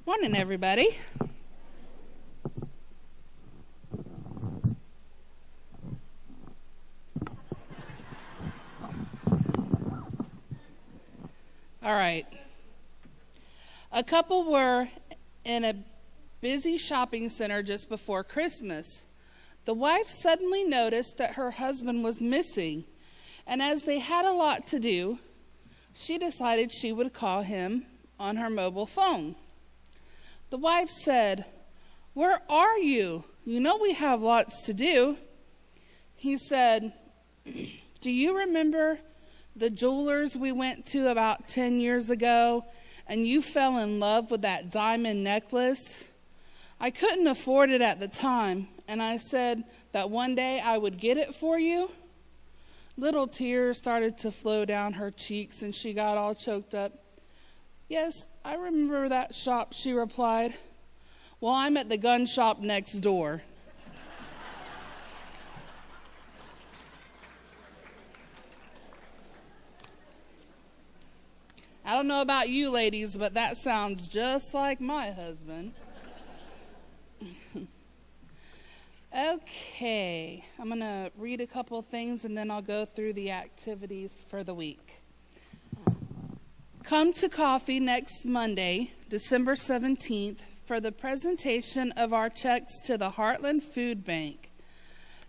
Morning, everybody. All right. A couple were in a busy shopping center just before Christmas. The wife suddenly noticed that her husband was missing, and as they had a lot to do, she decided she would call him on her mobile phone. The wife said, "Where are you? You know we have lots to do." He said, "Do you remember the jewelers we went to about 10 years ago, and you fell in love with that diamond necklace? I couldn't afford it at the time, and I said that one day I would get it for you." Little tears started to flow down her cheeks, and she got all choked up. "Yes, I remember that shop," she replied. "Well, I'm at the gun shop next door." I don't know about you ladies, but that sounds just like my husband. Okay, I'm going to read a couple things and then I'll go through the activities for the week. Come to coffee next Monday, December 17th, for the presentation of our checks to the Heartland Food Bank.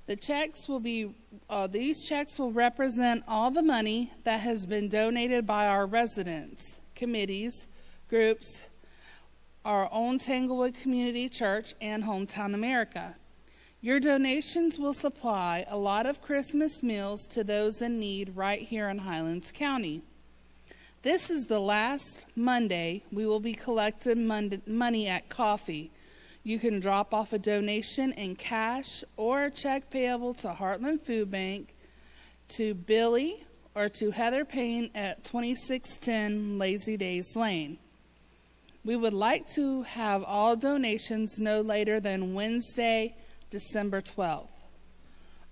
These checks will represent all the money that has been donated by our residents, committees, groups, our own Tanglewood Community Church, and Hometown America. Your donations will supply a lot of Christmas meals to those in need right here in Highlands County. This is the last Monday we will be collecting money at coffee. You can drop off a donation in cash or a check payable to Heartland Food Bank, to Billy, or to Heather Payne at 2610 Lazy Days Lane. We would like to have all donations no later than Wednesday, December 12th.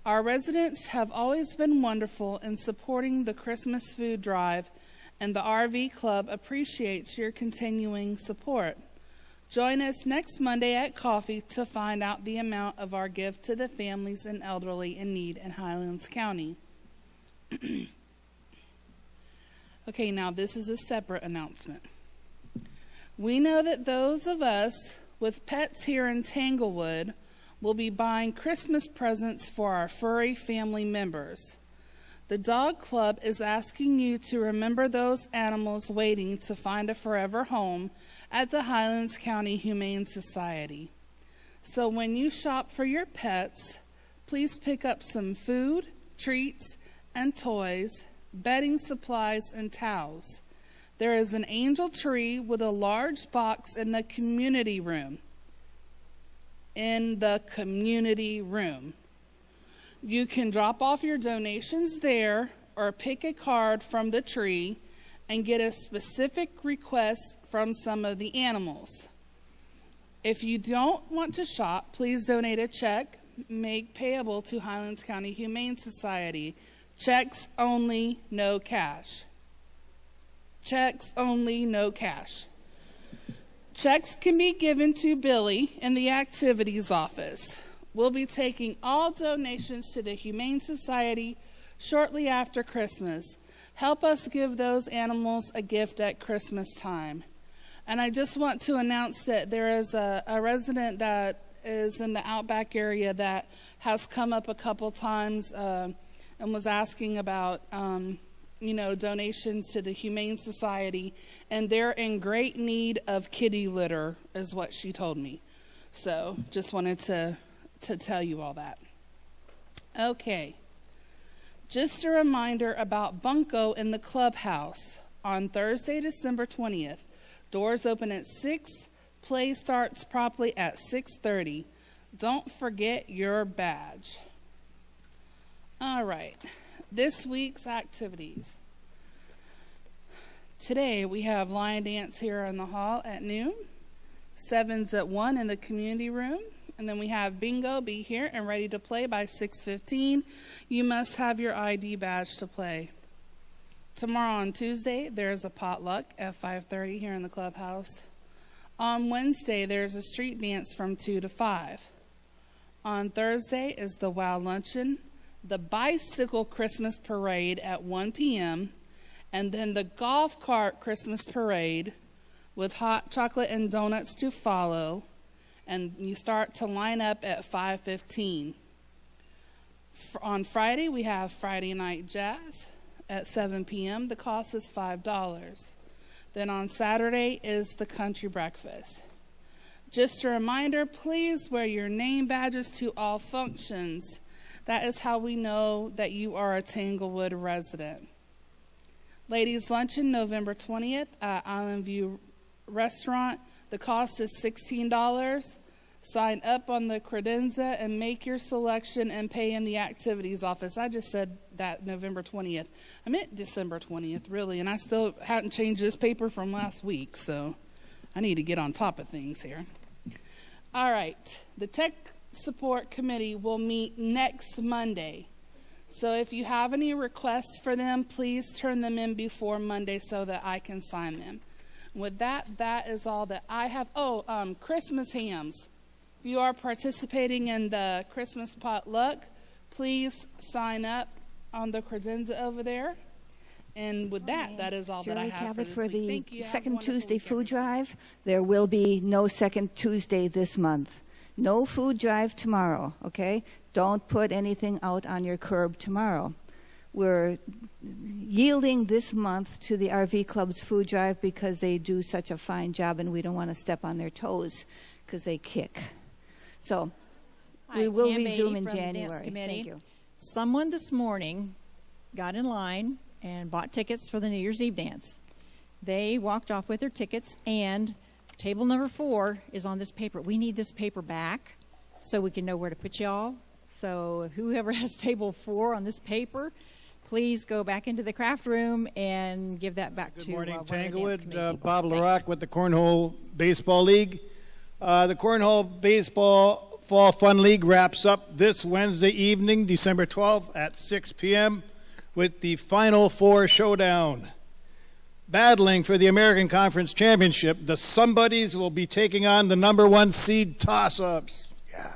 Our residents have always been wonderful in supporting the Christmas food drive, and the RV Club appreciates your continuing support. Join us next Monday at coffee to find out the amount of our gift to the families and elderly in need in Highlands County. Okay, now this is a separate announcement. We know that those of us with pets here in Tanglewood will be buying Christmas presents for our furry family members. The Dog Club is asking you to remember those animals waiting to find a forever home at the Highlands County Humane Society. So when you shop for your pets, please pick up some food, treats, and toys, bedding supplies, and towels. There is an angel tree with a large box in the community room. You can drop off your donations there or pick a card from the tree and get a specific request from some of the animals. If you don't want to shop, please donate a check made payable to Highlands County Humane Society. Checks only, no cash. Checks only, no cash. Checks can be given to Billy in the activities office. We'll be taking all donations to the Humane Society shortly after Christmas. Help us give those animals a gift at Christmas time. And I just want to announce that there is a resident that is in the Outback area that has come up a couple times and was asking about, donations to the Humane Society. And they're in great need of kitty litter, is what she told me. So just wanted to tell you all that. Okay. Just a reminder about Bunko in the clubhouse on Thursday, December 20th. Doors open at 6. Play starts promptly at 6:30. Don't forget your badge. All right. This week's activities. Today we have line dance here in the hall at noon. 7's at 1 in the community room. And then we have bingo, be here and ready to play by 6:15. You must have your ID badge to play. Tomorrow on Tuesday, there is a potluck at 5:30 here in the clubhouse. On Wednesday, there's a street dance from 2 to 5. On Thursday is the WOW Luncheon, the Bicycle Christmas Parade at 1 p.m., and then the Golf Cart Christmas Parade with hot chocolate and donuts to follow, and you start to line up at 5:15. On Friday, we have Friday Night Jazz at 7 p.m. The cost is $5. Then on Saturday is the Country Breakfast. Just a reminder, please wear your name badges to all functions. That is how we know that you are a Tanglewood resident. Ladies Luncheon, November 20th at Island View Restaurant. The cost is $16. Sign up on the credenza and make your selection and pay in the activities office. I just said that November 20th. I meant December 20th, really, and I still hadn't changed this paper from last week, so I need to get on top of things here. All right, the Tech Support Committee will meet next Monday. So if you have any requests for them, please turn them in before Monday so that I can sign them. With that, that is all that I have. Oh, Christmas hams. If you are participating in the Christmas potluck, please sign up on the credenza over there. And with that, that is all that I have for this week. The second Tuesday food drive. There will be no second Tuesday this month. No food drive tomorrow, okay? Don't put anything out on your curb tomorrow. We're yielding this month to the RV Club's food drive because they do such a fine job and we don't want to step on their toes because they kick. So we will resume in January. Thank you. Someone this morning got in line and bought tickets for the New Year's Eve dance. They walked off with their tickets, and table number 4 is on this paper. We need this paper back so we can know where to put y'all. So whoever has table 4 on this paper, please go back into the craft room and give that back to Good morning, one of the dance Tanglewood. committee Bob people. LaRock with the Cornhole Baseball League. The Cornhole Baseball Fall Fun League wraps up this Wednesday evening, December 12th at 6 p.m. with the Final Four showdown. Battling for the American Conference Championship, the Somebodies will be taking on the #1 seed toss-ups. Yeah.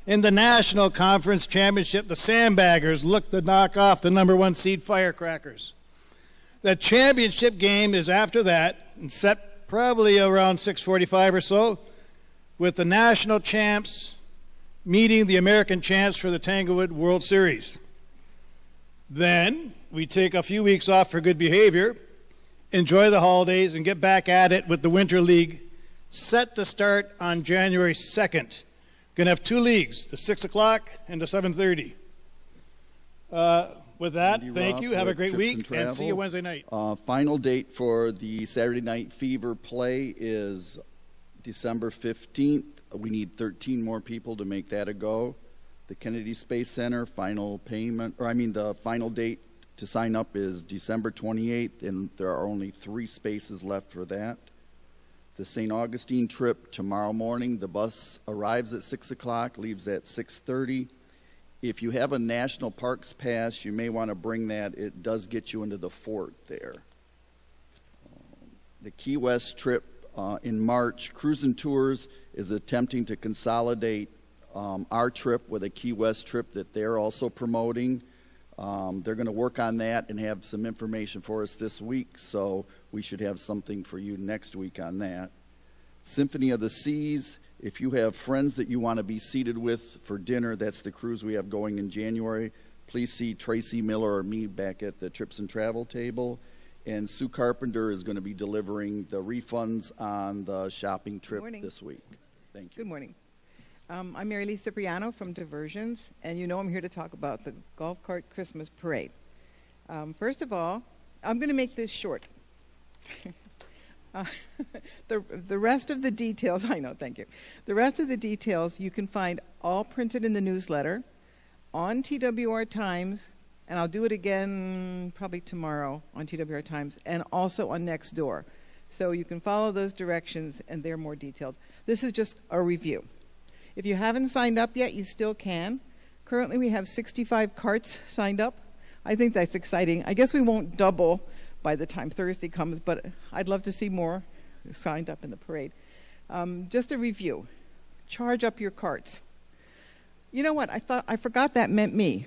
In the National Conference Championship, the Sandbaggers look to knock off the #1 seed Firecrackers. The championship game is after that, and set probably around 6:45 or so, with the national champs meeting the American champs for the Tanglewood World Series. Then we take a few weeks off for good behavior, enjoy the holidays, and get back at it with the Winter League, set to start on January 2nd. Going to have 2 leagues, the 6 o'clock and the 7:30. With that, thank you. Have a great week, and see you Wednesday night. Final date for the Saturday Night Fever play is December 15th. We need 13 more people to make that a go. The Kennedy Space Center the final date to sign up is December 28th, and there are only 3 spaces left for that. The St. Augustine trip tomorrow morning, the bus arrives at 6 o'clock, leaves at 6:30. If you have a National Parks Pass, you may want to bring that. It does get you into the fort there. The Key West trip in March, Cruisin' Tours is attempting to consolidate our trip with a Key West trip that they're also promoting. They're going to work on that and have some information for us this week, so we should have something for you next week on that. Symphony of the Seas. If you have friends that you want to be seated with for dinner, that's the cruise we have going in January. Please see Tracy Miller or me back at the Trips and Travel table. And Sue Carpenter is going to be delivering the refunds on the shopping trip this week. Thank you. Good morning. I'm Mary Lee Cipriano from Diversions, and you know I'm here to talk about the Golf Cart Christmas Parade. First of all, I'm going to make this short. The rest of the details, I know, thank you. The rest of the details you can find all printed in the newsletter, on TWR Times, and I'll do it again probably tomorrow on TWR Times, and also on Nextdoor. So you can follow those directions, and they're more detailed. This is just a review. If you haven't signed up yet, you still can. Currently, we have 65 carts signed up. I think that's exciting. I guess we won't double by the time Thursday comes, but I'd love to see more. signed up in the parade. Just a review. Charge up your carts. You know what? I forgot that meant me.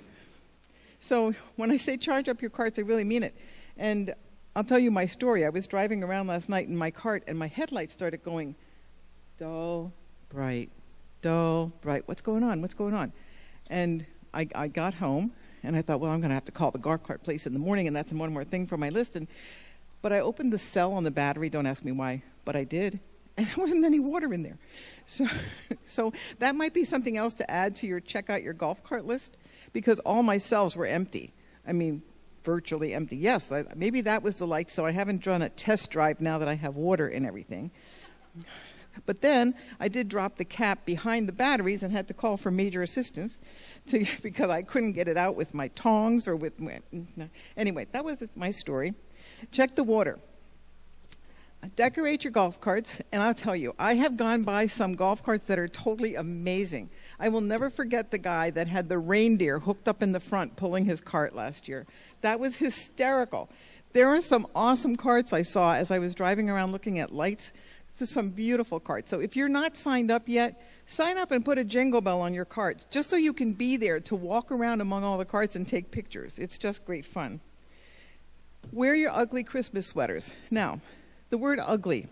So when I say charge up your carts, I really mean it. And I'll tell you my story. I was driving around last night in my cart, and my headlights started going dull, bright, dull, bright. What's going on? What's going on? And I got home, and I thought, well, I'm going to have to call the golf cart place in the morning, and that's one more thing for my list. But I opened the cell on the battery. Don't ask me why, but I did. And there wasn't any water in there. So that might be something else to add to your check out your golf cart list, because all my cells were empty. I mean, virtually empty. Yes, maybe that was the like, so I haven't done a test drive now that I have water and everything. But then I did drop the cap behind the batteries and had to call for major assistance because I couldn't get it out with my tongs or with my... Anyway, that was my story. Check the water. Decorate your golf carts, and I'll tell you, I have gone by some golf carts that are totally amazing. I will never forget the guy that had the reindeer hooked up in the front pulling his cart last year. That was hysterical. There are some awesome carts I saw as I was driving around looking at lights. There's some beautiful carts. So if you're not signed up yet, sign up and put a jingle bell on your carts, just so you can be there to walk around among all the carts and take pictures. It's just great fun. Wear your ugly Christmas sweaters. Now, the word ugly,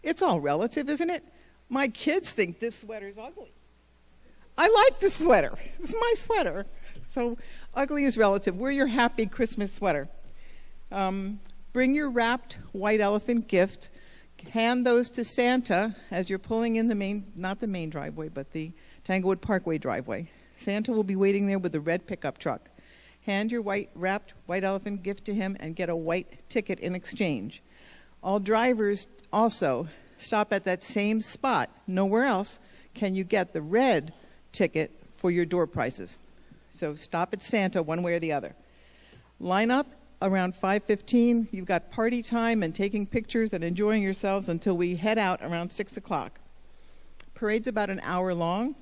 it's all relative, isn't it? My kids think this sweater's ugly. I like this sweater. It's my sweater. So ugly is relative. Wear your happy Christmas sweater. Bring your wrapped white elephant gift. Hand those to Santa as you're pulling in the main, not the main driveway, but the Tanglewood Parkway driveway. Santa will be waiting there with a red pickup truck. Hand your wrapped white elephant gift to him and get a white ticket in exchange. All drivers also stop at that same spot. Nowhere else can you get the red ticket for your door prizes. So stop at Santa one way or the other. Line up around 5:15. You've got party time and taking pictures and enjoying yourselves until we head out around 6 o'clock. Parade's about an hour long.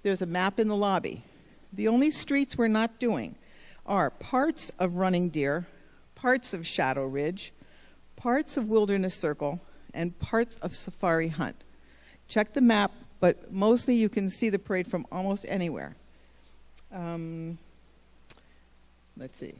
There's a map in the lobby. The only streets we're not doing are parts of Running Deer, parts of Shadow Ridge, parts of Wilderness Circle, and parts of Safari Hunt. Check the map, but mostly you can see the parade from almost anywhere. Let's see.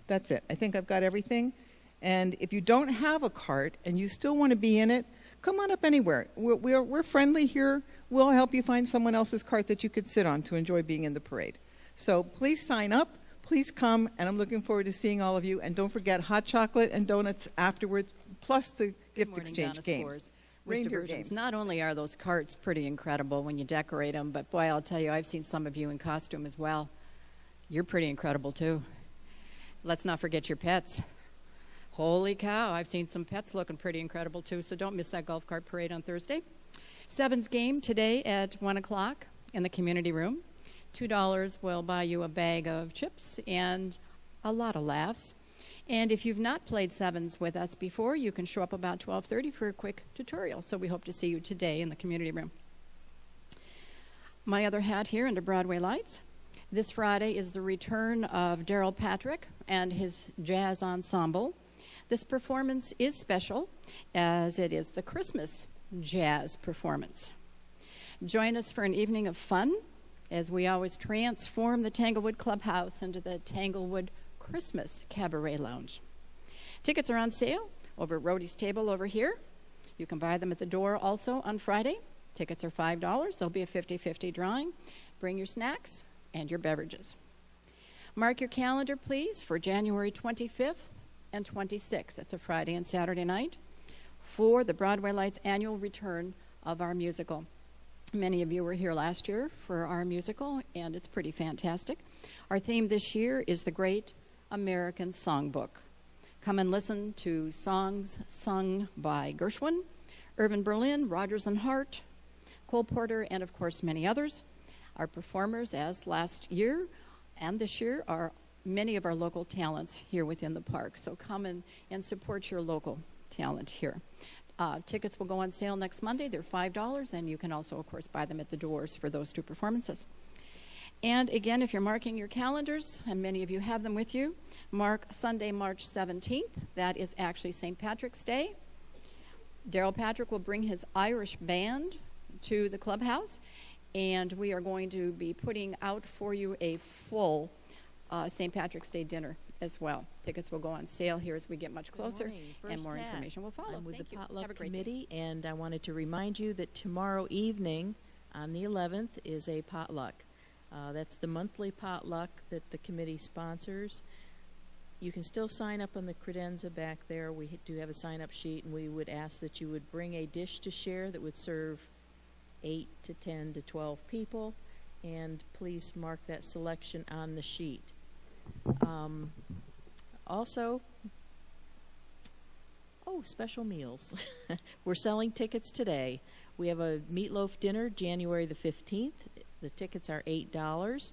That's it. I think I've got everything. And if you don't have a cart and you still want to be in it, come on up anywhere. We're friendly here. We'll help you find someone else's cart that you could sit on to enjoy being in the parade. So please sign up. Please come, and I'm looking forward to seeing all of you. And don't forget hot chocolate and donuts afterwards, plus the gift exchange games. Reindeer games. Not only are those carts pretty incredible when you decorate them, but boy, I'll tell you, I've seen some of you in costume as well. You're pretty incredible, too. Let's not forget your pets. Holy cow, I've seen some pets looking pretty incredible, too, so don't miss that golf cart parade on Thursday. Sevens game today at 1 o'clock in the community room. $2 will buy you a bag of chips and a lot of laughs. And if you've not played sevens with us before, you can show up about 12:30 for a quick tutorial. So we hope to see you today in the community room. My other hat here under Broadway Lights. This Friday is the return of Daryl Patrick and his jazz ensemble. This performance is special as it is the Christmas jazz performance. Join us for an evening of fun as we always transform the Tanglewood Clubhouse into the Tanglewood Christmas Cabaret Lounge. Tickets are on sale over at Rhodey's table over here. You can buy them at the door also on Friday. Tickets are $5. There'll be a 50-50 drawing. Bring your snacks and your beverages. Mark your calendar, please, for January 25th and 26th. That's a Friday and Saturday night for the Broadway Lights annual return of our musical. Many of you were here last year for our musical, and it's pretty fantastic. Our theme this year is the Great American Songbook. Come and listen to songs sung by Gershwin, Irving Berlin, Rodgers and Hart, Cole Porter, and of course many others. Our performers, as last year and this year, are many of our local talents here within the park. So come and support your local talent here. Tickets will go on sale next Monday. They're $5, and you can also, of course, buy them at the doors for those two performances. And again, if you're marking your calendars, and many of you have them with you, mark Sunday, March 17th. That is actually St. Patrick's Day. Daryl Patrick will bring his Irish band to the clubhouse, and we are going to be putting out for you a full St. Patrick's Day dinner as well. Tickets will go on sale here as we get much closer, and more information will follow. I'm with Thank the you. Potluck Have a great day. Committee, and I wanted to remind you that tomorrow evening, on the 11th, is a potluck. That's the monthly potluck that the committee sponsors. You can still sign up on the credenza back there. We do have a sign-up sheet, and we would ask that you would bring a dish to share that would serve 8 to 10 to 12 people, and please mark that selection on the sheet. Also, special meals. We're selling tickets today. We have a meatloaf dinner January the 15th. The tickets are $8,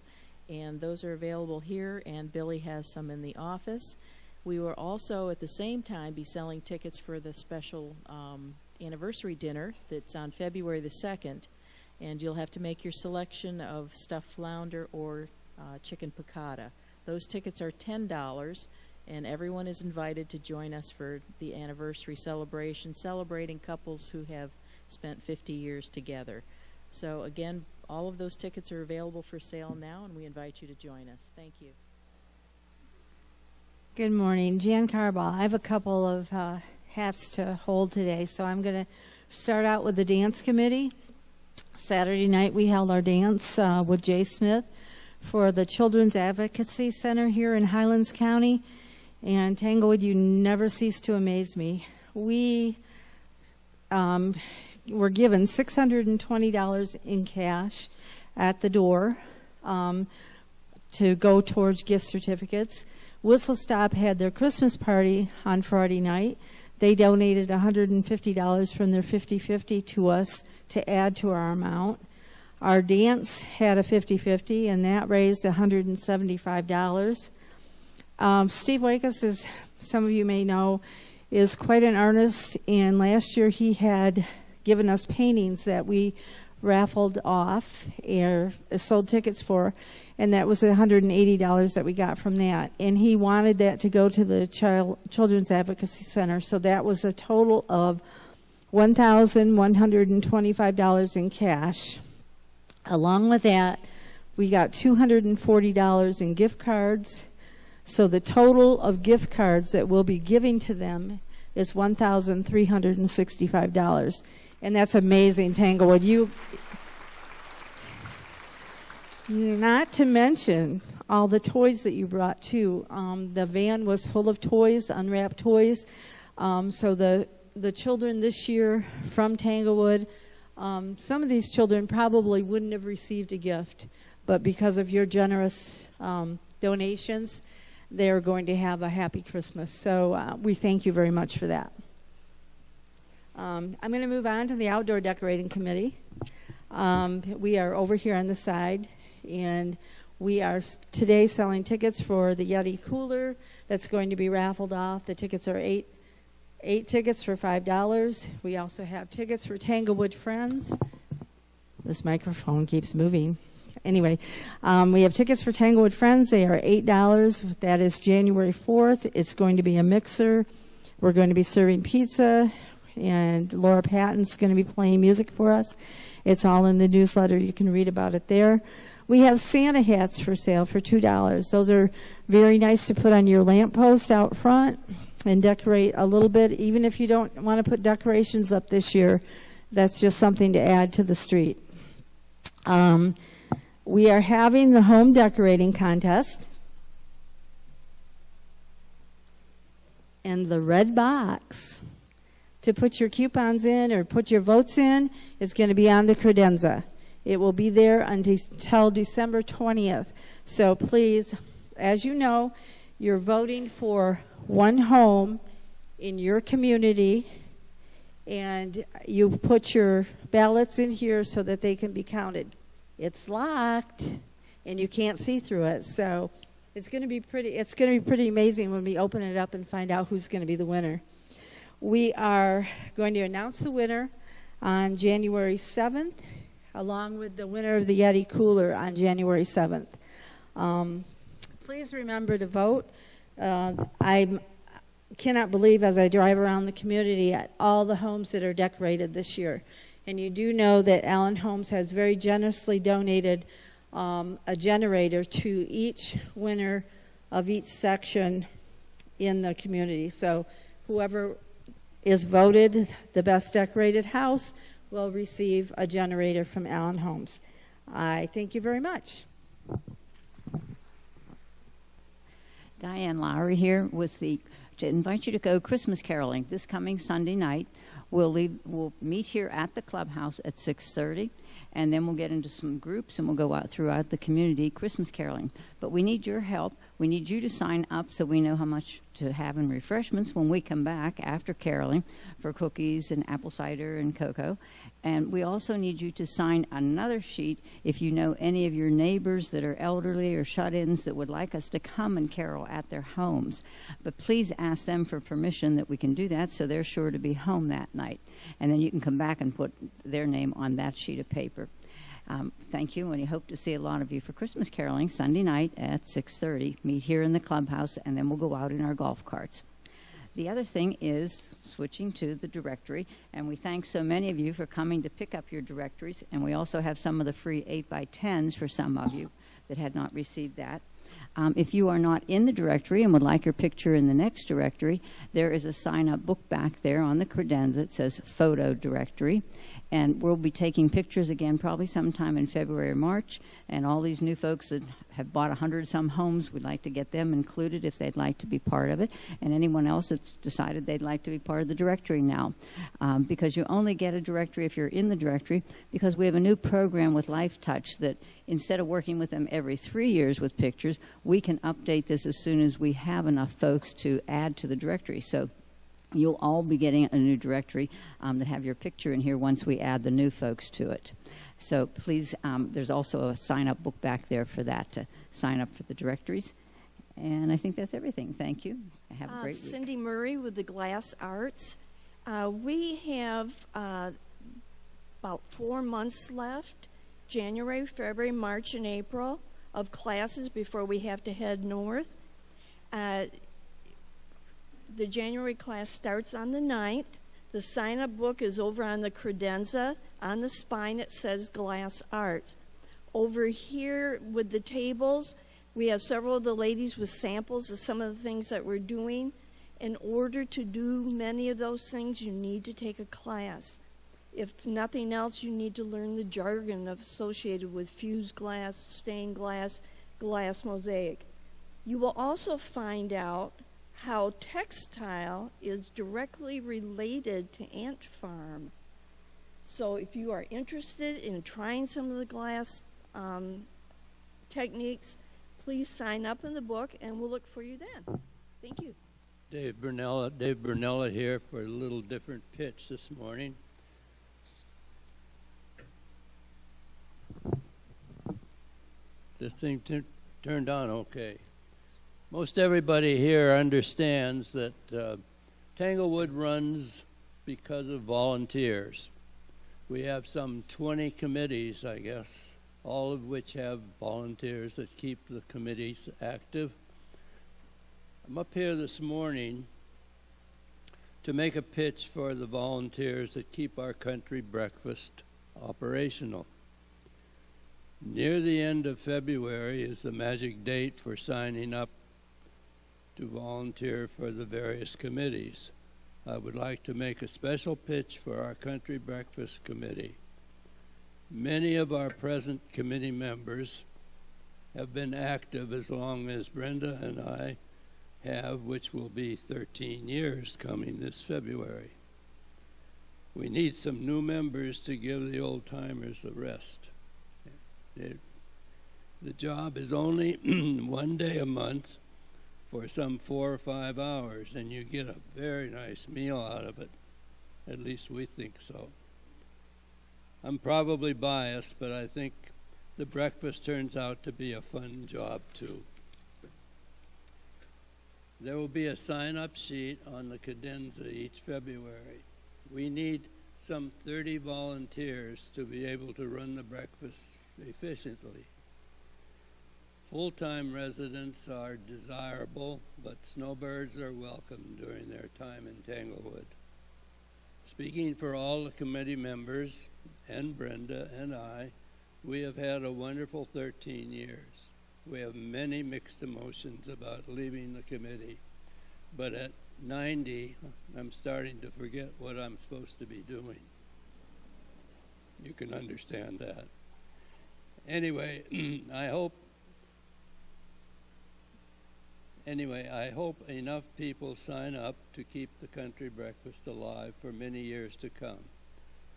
and those are available here, and Billy has some in the office. We will also at the same time be selling tickets for the special anniversary dinner that's on February the 2nd, and you'll have to make your selection of stuffed flounder or chicken piccata. Those tickets are $10, and everyone is invited to join us for the anniversary celebration, celebrating couples who have spent 50 years together. So again, all of those tickets are available for sale now, and we invite you to join us. Thank you. Good morning. Jan Carball. I have a couple of hats to hold today, so I'm going to start out with the dance committee. Saturday night we held our dance with Jay Smith for the Children's Advocacy Center here in Highlands County. And Tanglewood, you never cease to amaze me. We were given $620 in cash at the door to go towards gift certificates. Whistle Stop had their Christmas party on Friday night. They donated $150 from their 50-50 to us to add to our amount. Our dance had a 50-50, and that raised $175. Steve Wakus, as some of you may know, is quite an artist, and last year he had given us paintings that we raffled off or sold tickets for, and that was $180 that we got from that. And he wanted that to go to the Children's Advocacy Center, so that was a total of $1,125 in cash. Along with that, we got $240 in gift cards. So the total of gift cards that we'll be giving to them is $1,365. And that's amazing, Tanglewood. Not to mention all the toys that you brought, too. The van was full of toys, unwrapped toys. So the children this year from Tanglewood, some of these children probably wouldn't have received a gift, but because of your generous donations, they're going to have a happy Christmas. So we thank you very much for that. I'm going to move on to the Outdoor Decorating Committee. We are over here on the side, and we are today selling tickets for the Yeti cooler that's going to be raffled off. The tickets are eight tickets for $5. We also have tickets for Tanglewood Friends. This microphone keeps moving. Anyway, we have tickets for Tanglewood Friends. They are $8. That is January 4th. It's going to be a mixer. We're going to be serving pizza, and Laura Patton's going to be playing music for us. It's all in the newsletter. You can read about it there. We have Santa hats for sale for $2. Those are very nice to put on your lamppost out front and decorate a little bit. Even if you don't want to put decorations up this year, that's just something to add to the street. We are having the home decorating contest. And the red box to put your coupons in or put your votes in is going to be on the credenza. It will be there until December 20th. So please, as you know, you're voting for one home in your community, and you put your ballots in here so that they can be counted. It's locked, and you can't see through it, so it's going to be pretty amazing when we open it up and find out who's going to be the winner. We are going to announce the winner on January 7th, along with the winner of the Yeti cooler on January 7th. Please remember to vote. cannot believe as I drive around the community at all the homes that are decorated this year. And you do know that Allen Homes has very generously donated a generator to each winner of each section in the community. So whoever is voted the best decorated house will receive a generator from Allen Homes. I thank you very much. Diane Lowry here to invite you to go Christmas caroling this coming Sunday night. We'll meet here at the clubhouse at 6:30, and then we'll get into some groups and we'll go out throughout the community Christmas caroling. But we need your help. We need you to sign up so we know how much to have in refreshments when we come back after caroling for cookies and apple cider and cocoa. And we also need you to sign another sheet if you know any of your neighbors that are elderly or shut-ins that would like us to come and carol at their homes. But please ask them for permission that we can do that so they're sure to be home that night. And then you can come back and put their name on that sheet of paper. Thank you, and we hope to see a lot of you for Christmas caroling Sunday night at 6:30. Meet here in the clubhouse, and then we'll go out in our golf carts. The other thing is switching to the directory, and we thank so many of you for coming to pick up your directories, and we also have some of the free 8x10s for some of you that had not received that. If you are not in the directory and would like your picture in the next directory, there is a sign-up book back there on the credenza that says Photo Directory. And we'll be taking pictures again probably sometime in February or March. And all these new folks that have bought 100-some homes, we'd like to get them included if they'd like to be part of it. And anyone else that's decided they'd like to be part of the directory now. Because you only get a directory if you're in the directory, because we have a new program with LifeTouch that instead of working with them every 3 years with pictures, we can update this as soon as we have enough folks to add to the directory. So you'll all be getting a new directory that have your picture in here once we add the new folks to it. So please, there's also a sign-up book back there for that to sign up for the directories. And I think that's everything. Thank you. Have a great week. Cindy Murray with the Glass Arts. We have about 4 months left, January, February, March, and April, of classes before we have to head north. The January class starts on the 9th. The sign-up book is over on the credenza. On the spine it says Glass Arts. Over here with the tables, we have several of the ladies with samples of some of the things that we're doing. In order to do many of those things, you need to take a class. If nothing else, you need to learn the jargon associated with fused glass, stained glass, glass mosaic. You will also find out how textile is directly related to ant farm. So if you are interested in trying some of the glass techniques, please sign up in the book and we'll look for you then. Thank you. Dave Bernella here for a little different pitch this morning. This thing turned on okay. Most everybody here understands that Tanglewood runs because of volunteers. We have some 20 committees, I guess, all of which have volunteers that keep the committees active. I'm up here this morning to make a pitch for the volunteers that keep our country breakfast operational. Near the end of February is the magic date for signing up to volunteer for the various committees. I would like to make a special pitch for our Country Breakfast Committee. Many of our present committee members have been active as long as Brenda and I have, which will be 13 years coming this February. We need some new members to give the old-timers a rest. The job is only 1 day a month for some 4 or 5 hours, and you get a very nice meal out of it. At least we think so. I'm probably biased, but I think the breakfast turns out to be a fun job too. There will be a sign-up sheet on the cadenza each February. We need some 30 volunteers to be able to run the breakfast efficiently. Full-time residents are desirable, but snowbirds are welcome during their time in Tanglewood. Speaking for all the committee members, and Brenda and I, we have had a wonderful 13 years. We have many mixed emotions about leaving the committee, but at 90, I'm starting to forget what I'm supposed to be doing. You can understand that. Anyway, I hope enough people sign up to keep the country breakfast alive for many years to come.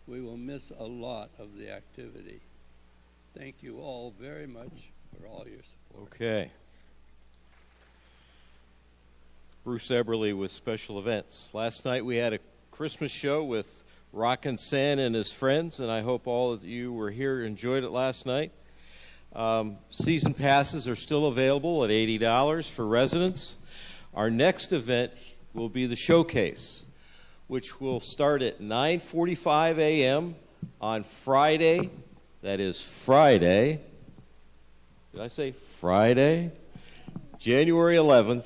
We will miss a lot of the activity. Thank you all very much for all your support. Okay. Bruce Eberly with special events. Last night we had a Christmas show with Rockin' Santa and his friends, and I hope all of you were here and enjoyed it last night. Season passes are still available at $80 for residents. Our next event will be the Showcase, which will start at 9:45 a.m. on Friday. That is Friday. Did I say Friday? January 11th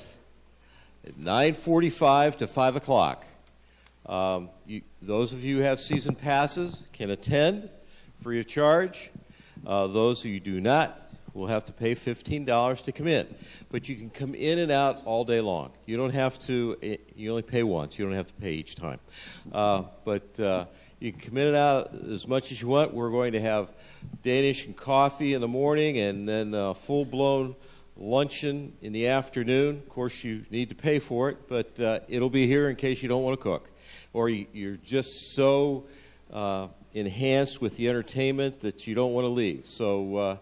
at 9:45 to 5 o'clock. Those of you who have season passes can attend free of charge. Those who do not will have to pay $15 to come in. But you can come in and out all day long. You don't have to, you only pay once. You don't have to pay each time. But you can come in and out as much as you want. We're going to have Danish and coffee in the morning and then a full-blown luncheon in the afternoon. Of course, you need to pay for it, but it'll be here in case you don't want to cook. Or you're just so enhanced with the entertainment that you don't want to leave. So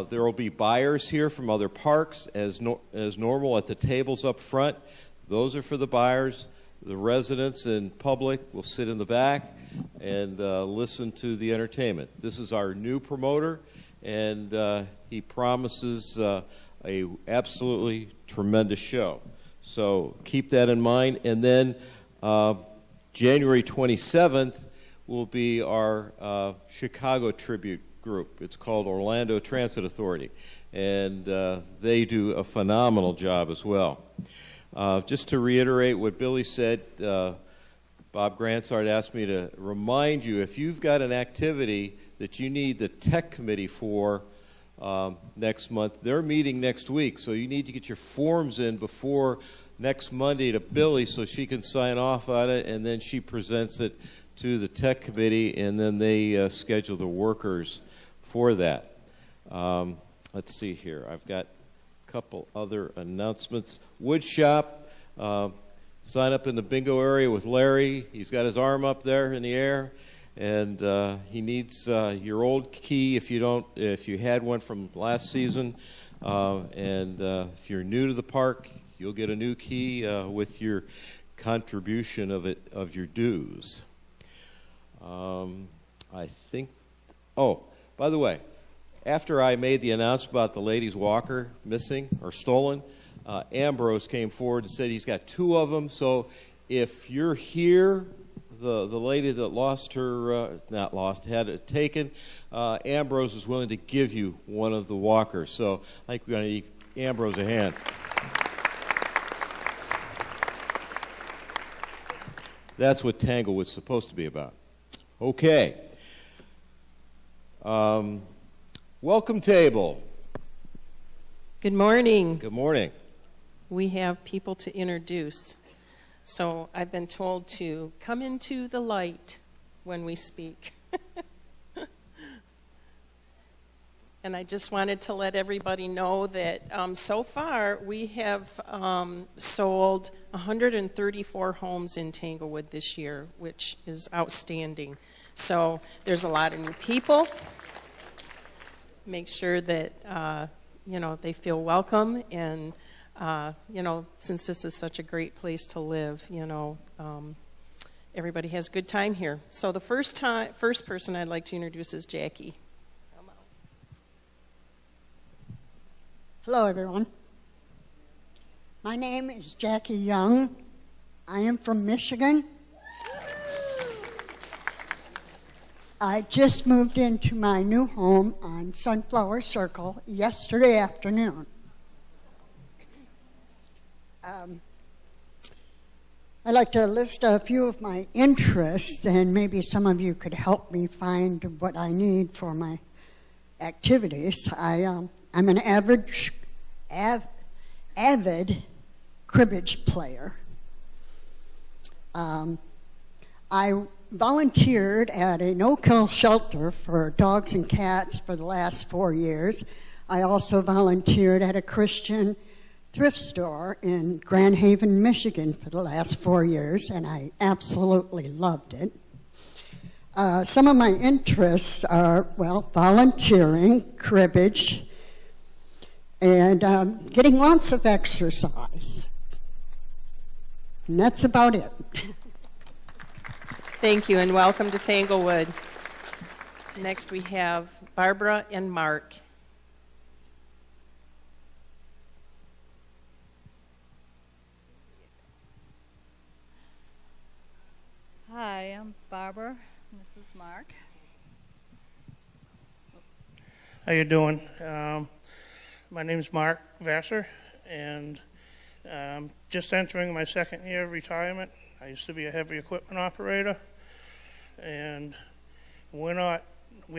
there will be buyers here from other parks as normal at the tables up front. Those are for the buyers. The residents and public will sit in the back and listen to the entertainment. This is our new promoter, and he promises a absolutely tremendous show. So keep that in mind. And then January 27th will be our Chicago tribute group. It's called Orlando Transit Authority, and they do a phenomenal job as well. Just to reiterate what Billy said, Bob Gransart asked me to remind you, if you've got an activity that you need the tech committee for next month, they're meeting next week, so you need to get your forms in before next Monday to Billy so she can sign off on it, and then she presents it to the tech committee, and then they schedule the workers for that. Let's see here. I've got a couple other announcements. Wood shop, sign up in the bingo area with Larry. He's got his arm up there in the air, and he needs your old key if you had one from last season, and if you're new to the park, you'll get a new key with your contribution of your dues. I think, by the way, after I made the announcement about the ladies' walker missing or stolen, Ambrose came forward and said he's got 2 of them. So if you're here, the lady that lost her, had it taken, Ambrose is willing to give you one of the walkers. So I think we're going to give Ambrose a hand. That's what Tanglewood's supposed to be about. Okay. Welcome table. Good morning. Good morning. We have people to introduce. So I've been told to come into the light when we speak. And I just wanted to let everybody know that so far we have sold 134 homes in Tanglewood this year, which is outstanding. So there's a lot of new people. Make sure that they feel welcome, and since this is such a great place to live, everybody has a good time here. So the first person I'd like to introduce is Jackie. Hello, everyone. My name is Jackie Young. I am from Michigan. I just moved into my new home on Sunflower Circle yesterday afternoon. I'd like to list a few of my interests, and maybe some of you could help me find what I need for my activities. I'm an avid cribbage player. I volunteered at a no-kill shelter for dogs and cats for the last 4 years. I also volunteered at a Christian thrift store in Grand Haven, Michigan for the last 4 years, and I absolutely loved it. Some of my interests are, well, volunteering, cribbage, and getting lots of exercise. And that's about it. Thank you, and welcome to Tanglewood. Next we have Barbara and Mark. Hi, I'm Barbara. This is Mark. How you doing? My name's Mark Vassar, and just entering my second year of retirement. I used to be a heavy equipment operator, and we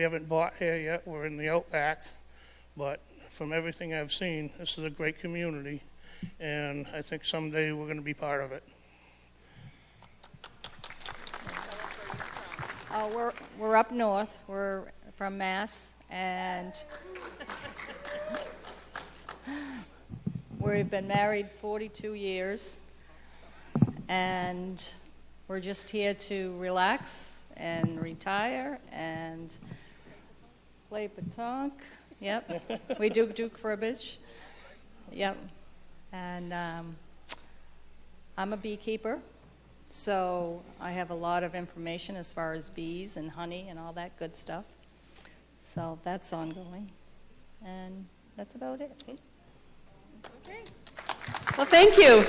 haven't bought here yet. We're in the Outback, but from everything I've seen, this is a great community, and I think someday we're going to be part of it. We're up north. We're from Mass, and we've been married 42 years, and we're just here to relax and retire and play pétanque. Yep, we do cribbage. Yep, and I'm a beekeeper. So I have a lot of information as far as bees and honey and all that good stuff. So that's ongoing. And that's about it. Okay. Well, thank you.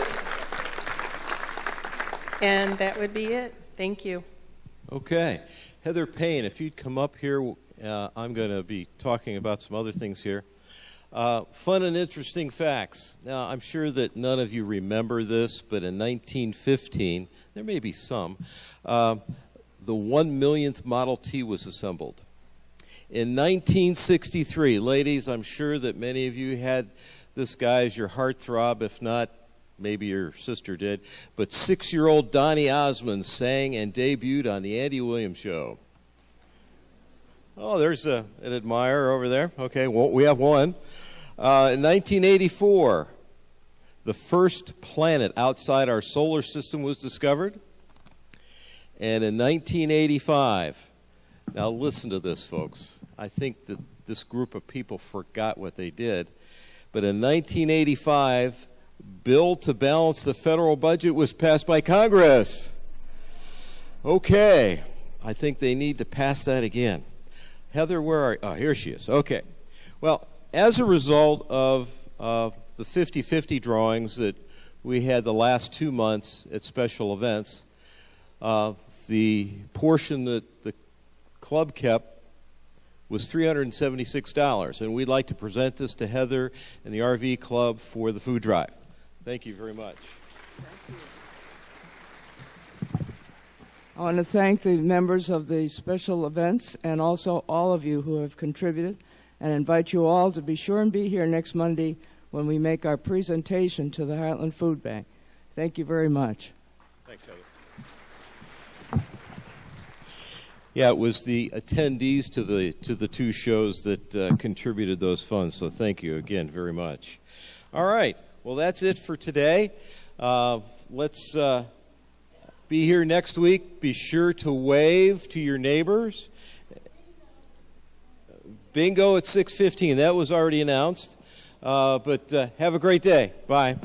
And that would be it. Thank you. Okay. Heather Payne, if you'd come up here, I'm going to be talking about some other things here. Fun and interesting facts. Now, I'm sure that none of you remember this, but in 1915, there may be some, the 1 millionth Model T was assembled. In 1963, ladies, I'm sure that many of you had this guy as your heartthrob. If not, maybe your sister did. But 6-year-old Donny Osmond sang and debuted on the Andy Williams Show. Oh, there's an admirer over there. Okay, well, we have one. In 1984, the first planet outside our solar system was discovered. And in 1985, now listen to this, folks. I think that this group of people forgot what they did. But in 1985, bill to balance the federal budget was passed by Congress. Okay, I think they need to pass that again. Heather, where are you? Oh, here she is. Okay. Well, as a result of the 50-50 drawings that we had the last 2 months at special events, the portion that the club kept was $376, and we'd like to present this to Heather and the RV Club for the food drive. Thank you very much. I want to thank the members of the special events and also all of you who have contributed, and invite you all to be sure and be here next Monday when we make our presentation to the Heartland Food Bank. Thank you very much. Thanks, Heather. Yeah, it was the attendees to the two shows that contributed those funds, so thank you again very much. All right, well, that's it for today. Let's be here next week. Be sure to wave to your neighbors. Bingo at 6:15. That was already announced. But have a great day. Bye.